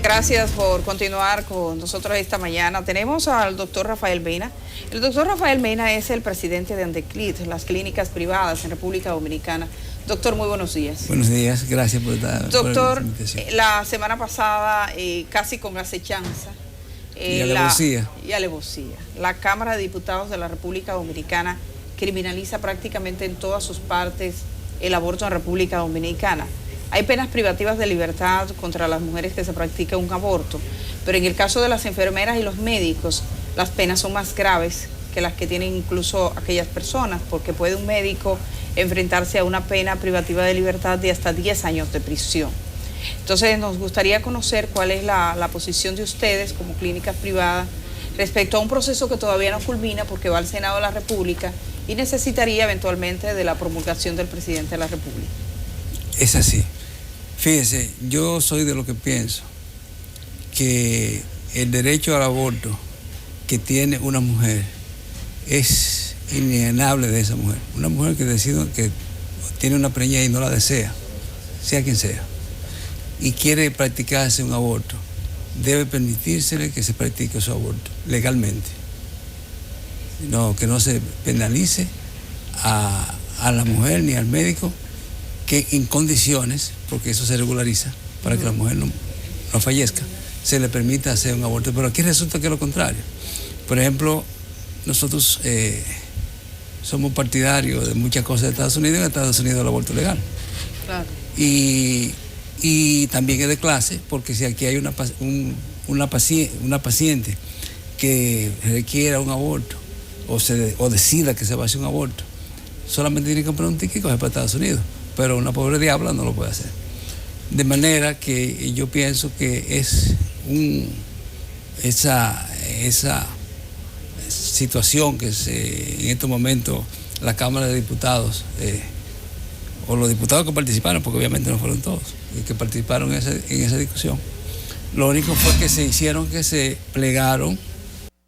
Gracias por continuar con nosotros esta mañana. Tenemos al doctor Rafael Mena. El doctor Rafael Mena es el presidente de Andeclid, las clínicas privadas en República Dominicana. Doctor, muy buenos días. Buenos días, gracias por estar. Doctor, la semana pasada, casi con acechanza, y alevosía. La Cámara de Diputados de la República Dominicana criminaliza prácticamente en todas sus partes el aborto en República Dominicana. Hay penas privativas de libertad contra las mujeres que se practican un aborto, pero en el caso de las enfermeras y los médicos, las penas son más graves que las que tienen incluso aquellas personas, porque puede un médico enfrentarse a una pena privativa de libertad de hasta 10 años de prisión. Entonces, nos gustaría conocer cuál es la posición de ustedes como clínicas privadas respecto a un proceso que todavía no culmina porque va al Senado de la República y necesitaría eventualmente de la promulgación del presidente de la República. Es así. Fíjese, yo soy de lo que pienso que el derecho al aborto que tiene una mujer es inalienable de esa mujer. Una mujer que decide que tiene una preñez y no la desea, sea quien sea, y quiere practicarse un aborto, debe permitírsele que se practique su aborto legalmente. No, que no se penalice a la mujer ni al médico, que en condiciones, porque eso se regulariza, para que la mujer no fallezca, se le permita hacer un aborto. Pero aquí resulta que es lo contrario. Por ejemplo, nosotros somos partidarios de muchas cosas de Estados Unidos, y en Estados Unidos el aborto es legal. Claro. Y también es de clase, porque si aquí hay una paciente que requiera un aborto o decida que se va a hacer un aborto, solamente tiene que comprar un ticket y coger para Estados Unidos. Pero una pobre diabla no lo puede hacer. De manera que yo pienso que es esa situación que en estos momentos la Cámara de Diputados, o los diputados que participaron, porque obviamente no fueron todos, que participaron en esa discusión, lo único fue que se plegaron de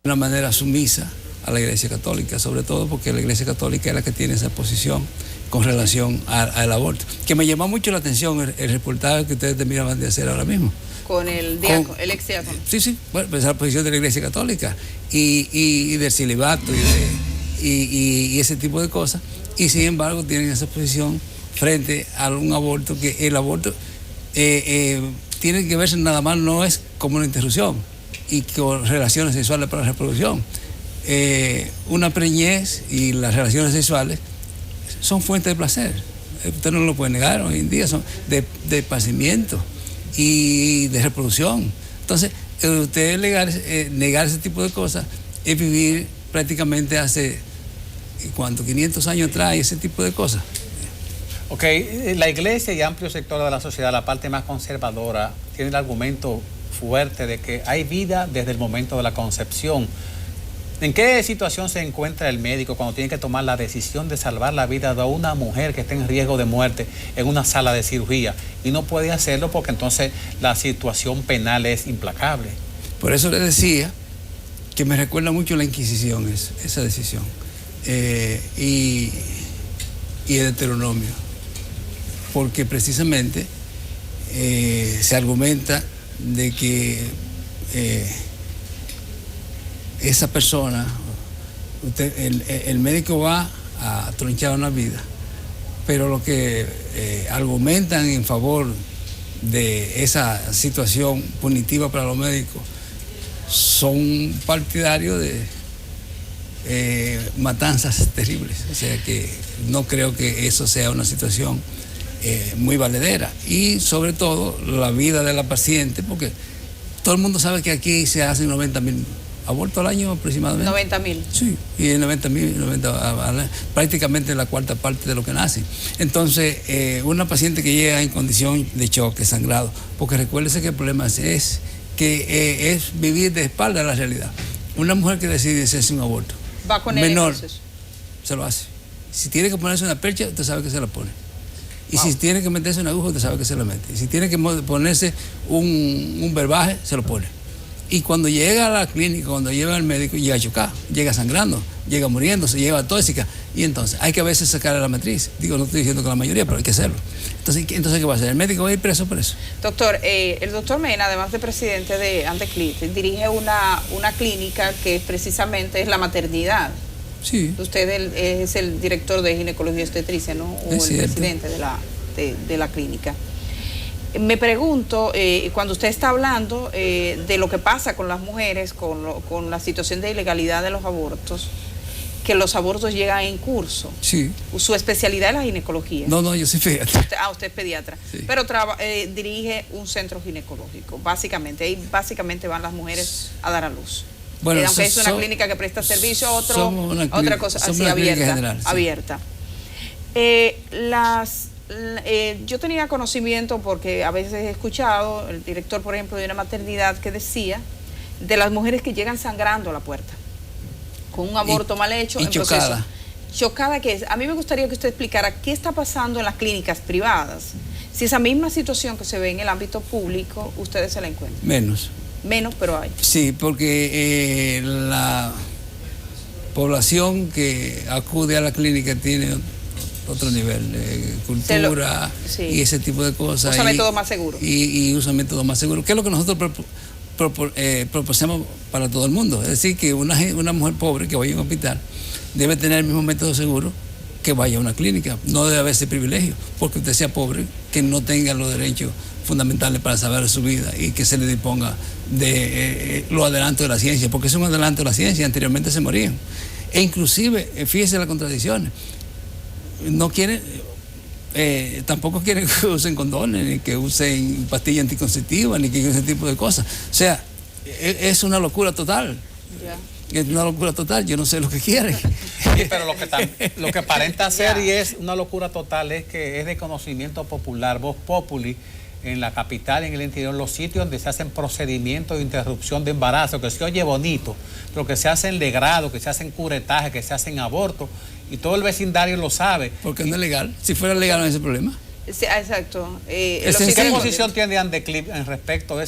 una manera sumisa a la Iglesia Católica, sobre todo porque la Iglesia Católica es la que tiene esa posición con relación al aborto. Que me llamó mucho la atención el reportaje que ustedes terminaban de hacer ahora mismo. Con el diácono, el ex diácono. Sí, bueno, pues esa posición de la Iglesia Católica y del celibato y ese tipo de cosas. Y sin embargo tienen esa posición frente a un aborto, que el aborto tiene que verse nada más, no es como una interrupción y con relaciones sexuales para la reproducción. Una preñez y las relaciones sexuales son fuentes de placer. Usted no lo puede negar, hoy en día son de esparcimiento y de reproducción. Entonces, usted negar ese tipo de cosas es vivir prácticamente hace, ¿cuánto? 500 años atrás, y ese tipo de cosas. Ok, la Iglesia y amplio sector de la sociedad, la parte más conservadora, tiene el argumento fuerte de que hay vida desde el momento de la concepción. ¿En qué situación se encuentra el médico cuando tiene que tomar la decisión de salvar la vida de una mujer que está en riesgo de muerte en una sala de cirugía y no puede hacerlo porque entonces la situación penal es implacable? Por eso le decía que me recuerda mucho la Inquisición, esa decisión, y el Deuteronomio, porque precisamente se argumenta de que esa persona, el médico va a tronchar una vida, pero lo que argumentan en favor de esa situación punitiva para los médicos son partidarios de matanzas terribles. O sea que no creo que eso sea una situación muy valedera, y sobre todo la vida de la paciente, porque todo el mundo sabe que aquí se hacen 90.000 abortos al año aproximadamente. 90.000. Sí, y 90.000, prácticamente la cuarta parte de lo que nace. Entonces, una paciente que llega en condición de choque, sangrado, porque recuérdese que el problema es que es vivir de espalda a la realidad. Una mujer que decide hacerse un aborto, va con él menor, entonces, se lo hace. Si tiene que ponerse una percha, usted sabe que se la pone. Y si tiene que meterse una aguja, usted sabe que se la mete. Y si tiene que ponerse un verbaje, se lo pone. Y cuando llega a la clínica, cuando llega al médico, llega chocada, llega sangrando, llega muriéndose, llega tóxica. Y entonces hay que a veces sacarle la matriz. Digo, no estoy diciendo que la mayoría, pero hay que hacerlo. Entonces ¿qué va a hacer? ¿El médico va a ir preso por eso? Doctor, el doctor Mena, además de presidente de Andeclit, dirige una clínica que precisamente es la maternidad. Sí. Usted es el director de ginecología obstetricia, ¿no? O el presidente de la clínica. Me pregunto, cuando usted está hablando de lo que pasa con las mujeres, con la situación de ilegalidad de los abortos, que los abortos llegan en curso. Sí. Su especialidad es la ginecología. No, yo soy pediatra. Usted es pediatra. Sí. Pero dirige un centro ginecológico, básicamente. Ahí básicamente van las mujeres a dar a luz. Bueno, aunque es una clínica que presta servicio a otra cosa, así abierta. Yo tenía conocimiento porque a veces he escuchado el director, por ejemplo, de una maternidad que decía de las mujeres que llegan sangrando a la puerta con un aborto mal hecho en chocada. Chocada que es. A mí me gustaría que usted explicara qué está pasando en las clínicas privadas. Si esa misma situación que se ve en el ámbito público, ustedes se la encuentran. Menos, pero hay. Sí, porque la población que acude a la clínica tiene otro nivel de cultura y ese tipo de cosas. Usa métodos más seguros. Y usa métodos más seguros. ¿Qué es lo que nosotros proponemos para todo el mundo? Es decir, que una mujer pobre que vaya a un hospital debe tener el mismo método seguro que vaya a una clínica. No debe haber ese privilegio, porque usted sea pobre, que no tenga los derechos fundamentales para saber su vida y que se le disponga de los adelantos de la ciencia, porque es un adelanto de la ciencia, anteriormente se morían. E inclusive, fíjese las contradicciones, no quieren, tampoco quieren que usen condones, ni que usen pastillas anticonceptivas, ni que usen ese tipo de cosas. O sea, es una locura total. Yeah. Es una locura total, yo no sé lo que quieren. Sí, pero lo que aparenta ser y es una locura total es que es de conocimiento popular, vox populi, en la capital y en el interior, los sitios donde se hacen procedimientos de interrupción de embarazo, que se oye bonito, pero que se hacen legrado, que se hacen curetaje, que se hacen abortos, y todo el vecindario lo sabe. Porque no es legal. Si fuera legal no hay ese problema. Sí, exacto. ¿Qué posición tiene Andeclit en respecto de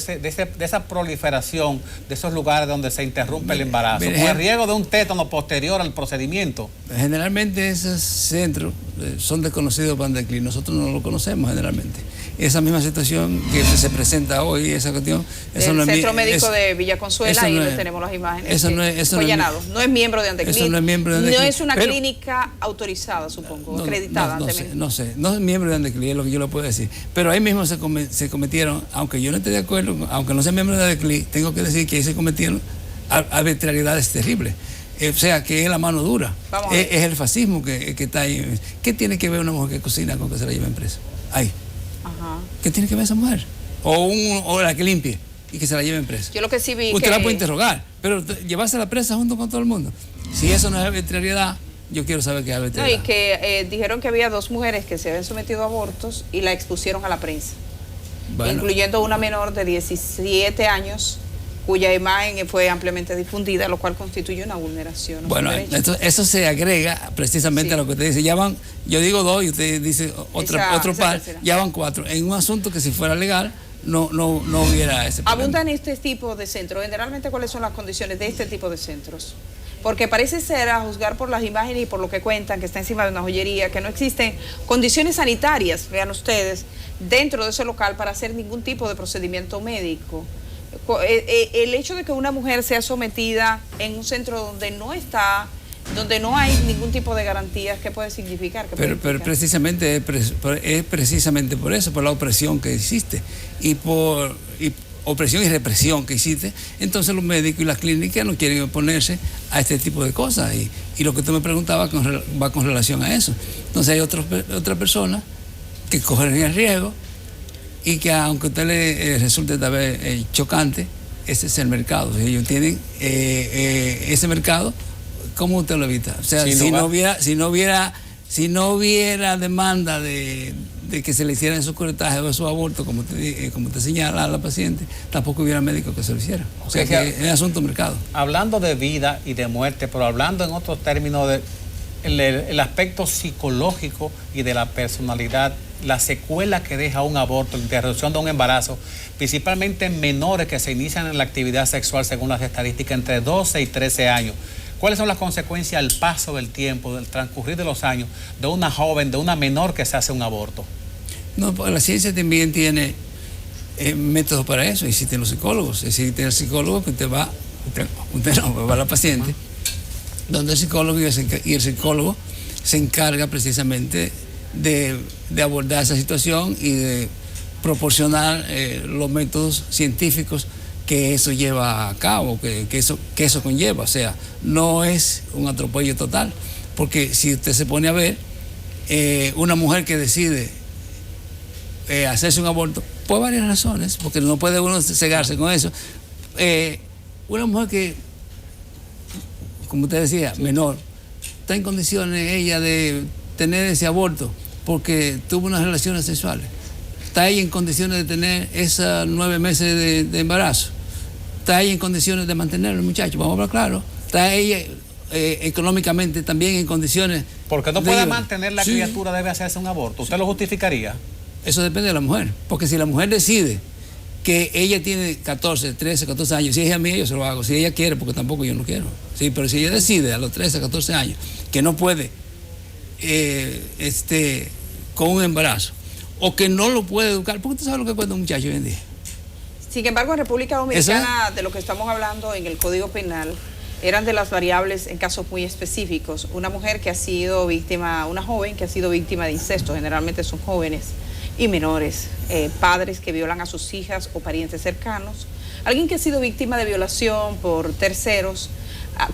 esa proliferación de esos lugares donde se interrumpe el embarazo? Con el riesgo de un tétano posterior al procedimiento. Generalmente esos centros son desconocidos para Andeclit. Nosotros no lo conocemos generalmente. Esa misma situación que se presenta hoy, esa cuestión... El Centro Médico de Villa Consuela, ahí tenemos las imágenes. Eso no es miembro de Andeclit. Eso no es miembro de Andeclit. No es una clínica autorizada, supongo, acreditada. No sé, no es miembro de Andeclit, es lo que yo le puedo decir. Pero ahí mismo se cometieron, aunque yo no esté de acuerdo, aunque no sea miembro de Andeclit, tengo que decir que ahí se cometieron arbitrariedades terribles. O sea, que es la mano dura. Es el fascismo que está ahí. ¿Qué tiene que ver una mujer que cocina con que se la lleven presa? Ahí. Ajá. ¿Qué tiene que ver esa mujer? O la que limpie y que se la lleven presa. Yo lo que sí vi usted la puede interrogar, pero llevarse a la presa junto con todo el mundo. Si eso no es arbitrariedad, yo quiero saber qué es arbitrariedad. No, y que dijeron que había 2 mujeres que se habían sometido a abortos y la expusieron a la prensa. Bueno, incluyendo una menor de 17 años cuya imagen fue ampliamente difundida, lo cual constituye una vulneración. Bueno, eso se agrega precisamente a lo que usted dice. Ya van, yo digo 2 y usted dice otro par, ya van 4. En un asunto que si fuera legal no hubiera ese problema. ¿Abundan este tipo de centros? Generalmente, ¿cuáles son las condiciones de este tipo de centros? Porque parece ser, a juzgar por las imágenes y por lo que cuentan, que está encima de una joyería, que no existen condiciones sanitarias, vean ustedes, dentro de ese local para hacer ningún tipo de procedimiento médico. El hecho de que una mujer sea sometida en un centro donde no hay ningún tipo de garantías, ¿qué puede significar? Pero precisamente es precisamente por eso, por la opresión que existe opresión y represión que existe. Entonces los médicos y las clínicas no quieren oponerse a este tipo de cosas y lo que tú me preguntabas va con relación a eso. Entonces hay otras personas que cogen el riesgo y que aunque a usted le resulte tal vez chocante, ese es el mercado. Si ellos tienen ese mercado, ¿cómo usted lo evita? O sea, si no hubiera demanda de que se le hicieran esos curetajes o esos abortos, como usted señala a la paciente, tampoco hubiera médico que se lo hiciera. O sea, que es asunto mercado. Hablando de vida y de muerte, pero hablando en otros términos el aspecto psicológico y de la personalidad la secuela que deja un aborto, la interrupción de un embarazo, principalmente en menores que se inician en la actividad sexual según las estadísticas entre 12 y 13 años. ¿Cuáles son las consecuencias al paso del tiempo, del transcurrir de los años, de una joven, de una menor que se hace un aborto? No, pues la ciencia también tiene métodos para eso. Existen los psicólogos. Existe el psicólogo que usted va a la paciente, donde el psicólogo y el psicólogo se encarga precisamente de abordar esa situación y de proporcionar los métodos científicos que eso lleva a cabo, que eso conlleva. O sea, no es un atropello total, porque si usted se pone a ver, una mujer que decide hacerse un aborto, por varias razones, porque no puede uno cegarse con eso. Una mujer que, como usted decía, menor, está en condiciones ella de tener ese aborto porque tuvo unas relaciones sexuales. Está ella en condiciones de tener esos 9 meses de embarazo. Está ella en condiciones de mantener al muchacho, vamos a hablar claro. Está ella económicamente también en condiciones... Porque no pueda mantener la criatura, debe hacerse un aborto. ¿Usted lo justificaría? Eso depende de la mujer, porque si la mujer decide que ella tiene 14, 13, 14 años, si ella es mía, yo se lo hago. Si ella quiere, porque tampoco yo no quiero. Sí, pero si ella decide a los 13, 14 años que no puede con un embarazo, o que no lo puede educar, porque usted sabe lo que cuesta un muchacho hoy en día. Sin embargo, en República Dominicana, de lo que estamos hablando en el Código Penal, eran de las variables en casos muy específicos. Una mujer que ha sido víctima, una joven que ha sido víctima de incesto, generalmente son jóvenes y menores, padres que violan a sus hijas o parientes cercanos, alguien que ha sido víctima de violación por terceros,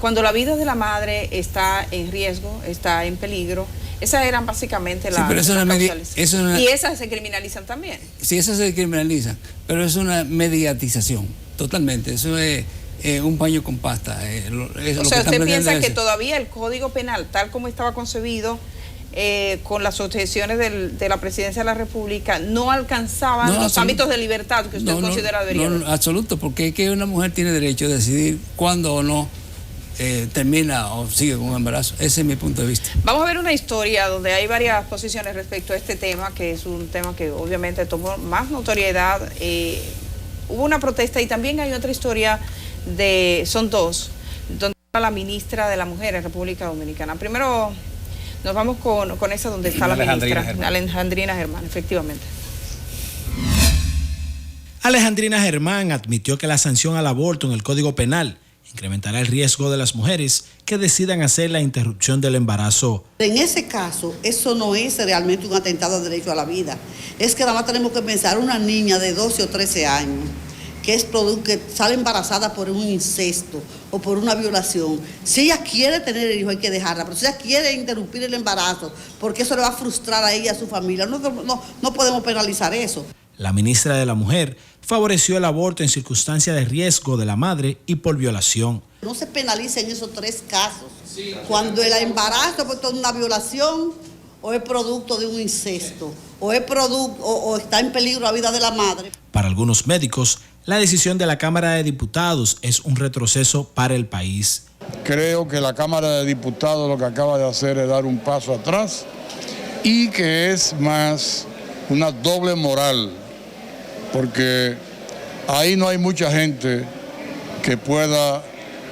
cuando la vida de la madre está en riesgo, está en peligro. Esas eran básicamente las causales. Y esas se criminalizan también. Sí, esas se criminalizan, pero es una mediatización, totalmente. Eso es un paño con pasta. O sea, ¿usted piensa que todavía el Código Penal, tal como estaba concebido, con las objeciones de la Presidencia de la República, no alcanzaban los ámbitos de libertad que usted considera debería haber? No, absoluto, porque es que una mujer tiene derecho a decidir cuándo o no termina o sigue con un embarazo. Ese es mi punto de vista. Vamos a ver una historia donde hay varias posiciones respecto a este tema, que es un tema que obviamente tomó más notoriedad. Hubo una protesta y también hay otra historia son dos, donde la ministra de la Mujer en República Dominicana. Primero nos vamos con esa donde está la ministra, Alejandrina Germán, efectivamente. Alejandrina Germán admitió que la sanción al aborto en el Código Penal incrementará el riesgo de las mujeres que decidan hacer la interrupción del embarazo. En ese caso, eso no es realmente un atentado al derecho a la vida. Es que nada más tenemos que pensar una niña de 12 o 13 años que sale embarazada por un incesto o por una violación. Si ella quiere tener el hijo, hay que dejarla, pero si ella quiere interrumpir el embarazo, porque eso le va a frustrar a ella y a su familia, no podemos penalizar eso. La ministra de la Mujer favoreció el aborto en circunstancias de riesgo de la madre y por violación. No se penaliza en esos 3 casos. Cuando el embarazo es por una violación, o es producto de un incesto, o está en peligro la vida de la madre. Para algunos médicos, la decisión de la Cámara de Diputados es un retroceso para el país. Creo que la Cámara de Diputados lo que acaba de hacer es dar un paso atrás y que es más una doble moral, porque ahí no hay mucha gente que pueda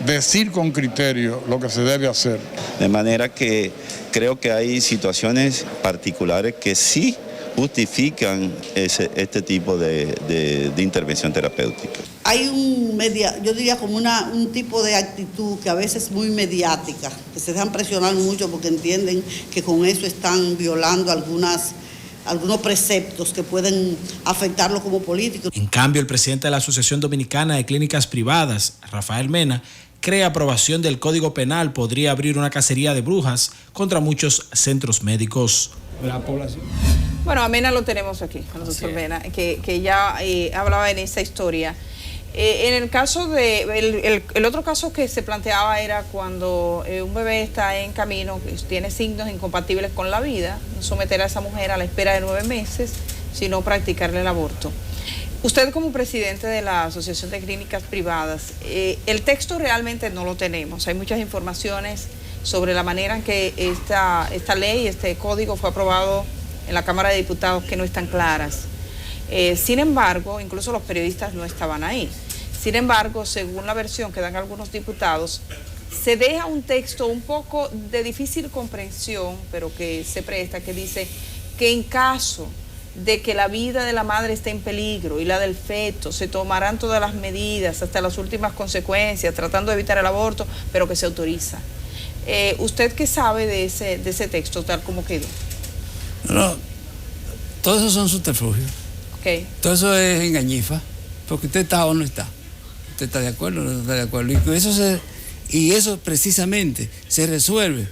decir con criterio lo que se debe hacer. De manera que creo que hay situaciones particulares que sí justifican este tipo de intervención terapéutica. Hay yo diría como un tipo de actitud que a veces es muy mediática, que se dejan presionar mucho porque entienden que con eso están violando algunos preceptos que pueden afectarlo como político. En cambio, el presidente de la Asociación Dominicana de Clínicas Privadas, Rafael Mena, cree aprobación del Código Penal podría abrir una cacería de brujas contra muchos centros médicos. La población. Bueno, a Mena lo tenemos aquí, al doctor Mena, que ya hablaba en esta historia. En el caso el otro caso que se planteaba era cuando un bebé está en camino, tiene signos incompatibles con la vida, someter a esa mujer a la espera de 9 meses, sino practicarle el aborto. Usted como presidente de la Asociación de Clínicas Privadas, el texto realmente no lo tenemos. Hay muchas informaciones sobre la manera en que esta ley, este código fue aprobado en la Cámara de Diputados que no están claras. Sin embargo, incluso los periodistas no estaban ahí. Sin embargo, según la versión que dan algunos diputados, se deja un texto un poco de difícil comprensión, pero que se presta, que dice que en caso de que la vida de la madre esté en peligro y la del feto, se tomarán todas las medidas hasta las últimas consecuencias, tratando de evitar el aborto, pero que se autoriza. ¿Usted qué sabe de ese texto tal como quedó? No, todo eso son subterfugios. Okay. Todo eso es engañifa, porque usted está o no está. Usted está de acuerdo o no está de acuerdo. Y eso precisamente se resuelve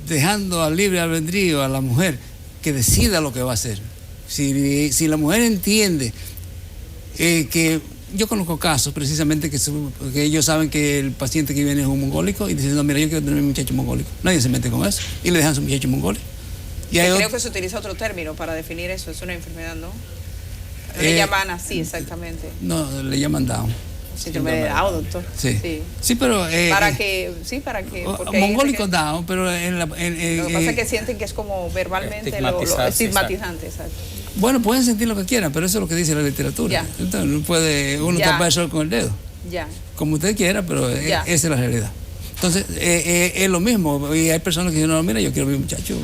dejando al libre albedrío a la mujer que decida lo que va a hacer. Si la mujer entiende que yo conozco casos precisamente que ellos saben que el paciente que viene es un mongólico y dicen, no, mira, yo quiero tener mi muchacho mongólico. Nadie se mete con eso y le dejan su muchacho mongólico. Y creo que se utiliza otro término para definir eso, es una enfermedad, ¿no? Le llaman así, exactamente. No, le llaman Down. Síndrome de Down, doctor. Sí, pero... para que mongólico Down, pero lo que pasa es que sienten que es como verbalmente estigmatizante, exacto. Bueno, pueden sentir lo que quieran, pero eso es lo que dice la literatura. Entonces, no puede uno tapar el sol con el dedo. Ya. Como usted quiera, pero esa es la realidad. Entonces, es lo mismo. Y hay personas que dicen, no, mira, yo quiero mi muchacho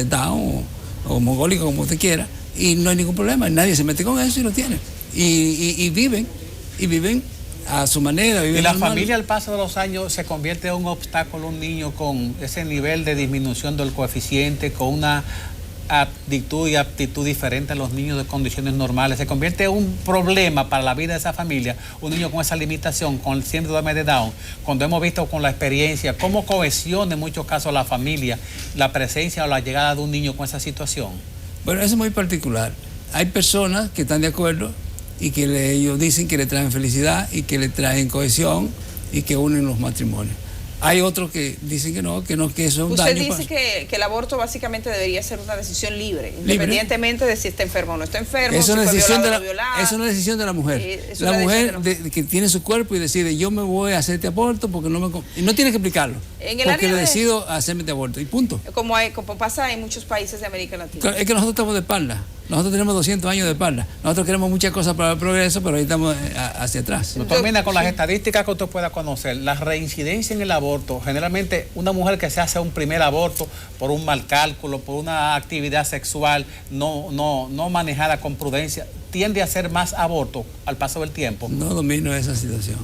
Down o mongólico, como usted quiera, y no hay ningún problema. Nadie se mete con eso y lo tiene. Y viven a su manera. Y la familia al paso de los años se convierte en un obstáculo, un niño con ese nivel de disminución del coeficiente, con una actitud y aptitud diferente a los niños de condiciones normales. Se convierte en un problema para la vida de esa familia, un niño con esa limitación, con el síndrome de Down, cuando hemos visto con la experiencia cómo cohesiona en muchos casos la familia, la presencia o la llegada de un niño con esa situación. Bueno, eso es muy particular. Hay personas que están de acuerdo y que ellos dicen que le traen felicidad y que le traen cohesión y que unen los matrimonios. Hay otros que dicen que no, que eso es un daño. Usted dice que el aborto básicamente debería ser una decisión libre, independientemente de si está enfermo o no está enfermo, es una si fue decisión violado o violada. Es una decisión de la mujer. La mujer que tiene su cuerpo y decide, yo me voy a hacer este aborto porque no me... Y no tiene que explicarlo. Porque decido hacerme este aborto y punto. Como pasa en muchos países de América Latina. Es que nosotros estamos de espalda. Nosotros tenemos 200 años de espalda. Nosotros queremos muchas cosas para el progreso, pero ahí estamos hacia atrás. Doctor Mena, con las estadísticas que usted pueda conocer, la reincidencia en el aborto, generalmente una mujer que se hace un primer aborto por un mal cálculo, por una actividad sexual no manejada con prudencia, tiende a hacer más abortos al paso del tiempo. No domino esa situación.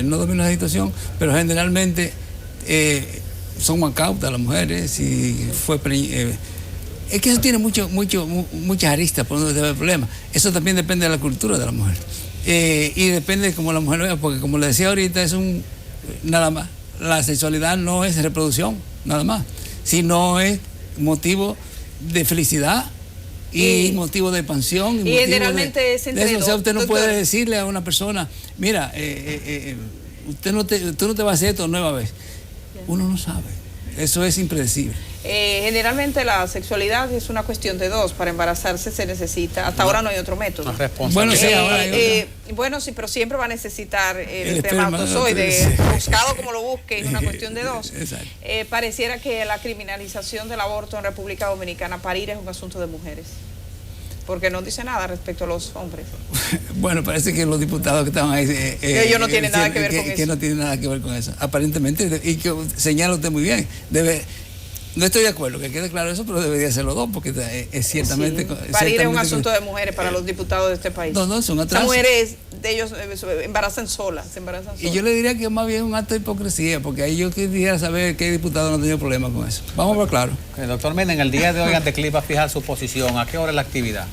No domino esa situación, pero generalmente son más cautas las mujeres. Si fue es que eso tiene muchas aristas por donde se ve el problema. Eso también depende de la cultura de la mujer. Y depende de cómo la mujer lo vea, porque como le decía ahorita, nada más. La sexualidad no es reproducción, nada más. Sino es motivo de felicidad y motivo de expansión. Y generalmente es entre o sea, usted no doctor, puede decirle a una persona, mira, tú no te vas a hacer esto nueva vez. Uno no sabe. Eso es impredecible. Generalmente la sexualidad es una cuestión de dos. Para embarazarse se necesita, hasta ahora no hay otro método. Bueno, sí, ahora hay bueno, sí, pero siempre va a necesitar el espermatozoide, buscado como lo busque, es una cuestión de dos. Pareciera que la criminalización del aborto en República Dominicana, parir es un asunto de mujeres, porque no dice nada respecto a los hombres. Bueno, parece que los diputados que estaban ahí... ellos no tienen nada que ver con eso. Que no tienen nada que ver con eso. Aparentemente, y que señala usted muy bien, no estoy de acuerdo, que quede claro eso, pero debería ser los dos, porque es ciertamente... Sí. Parir es un asunto de mujeres para los diputados de este país. No, son atrasos. Las mujeres de ellos se embarazan solas. Y yo le diría que más bien es un acto de hipocresía, porque ahí yo quisiera saber qué diputado no ha tenido problemas con eso. Vamos a ver claro. Doctor Mena, en el día de hoy Anteclip va a fijar su posición. ¿A qué hora es la actividad?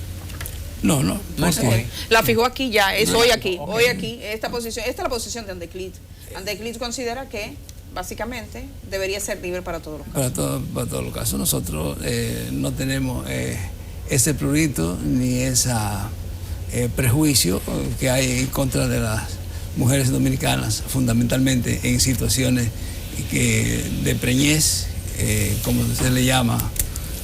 No es hoy. La fijó aquí ya, es hoy aquí. Okay. Hoy aquí, esta es la posición de Anteclip. Anteclip considera que básicamente debería ser libre para todos los casos. Para todos los casos. Nosotros no tenemos ese prurito ni ese prejuicio que hay en contra de las mujeres dominicanas, fundamentalmente en situaciones de preñez, como se le llama,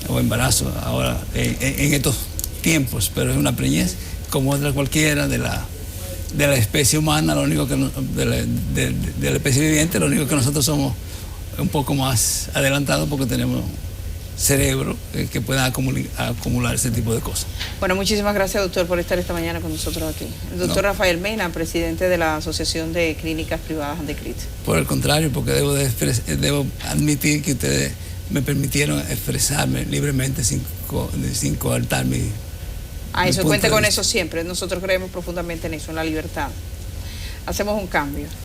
o embarazo ahora en estos tiempos, pero es una preñez como otra cualquiera de la especie humana, lo único que de la especie viviente, lo único que nosotros somos un poco más adelantados porque tenemos cerebro que puedan acumular ese tipo de cosas. Bueno, muchísimas gracias, doctor, por estar esta mañana con nosotros aquí. El doctor Rafael Mena, presidente de la Asociación de Clínicas Privadas Andecrit. Por el contrario, porque debo admitir que ustedes me permitieron expresarme libremente sin coartar mi eso cuente con eso siempre. Nosotros creemos profundamente en eso, en la libertad. Hacemos un cambio.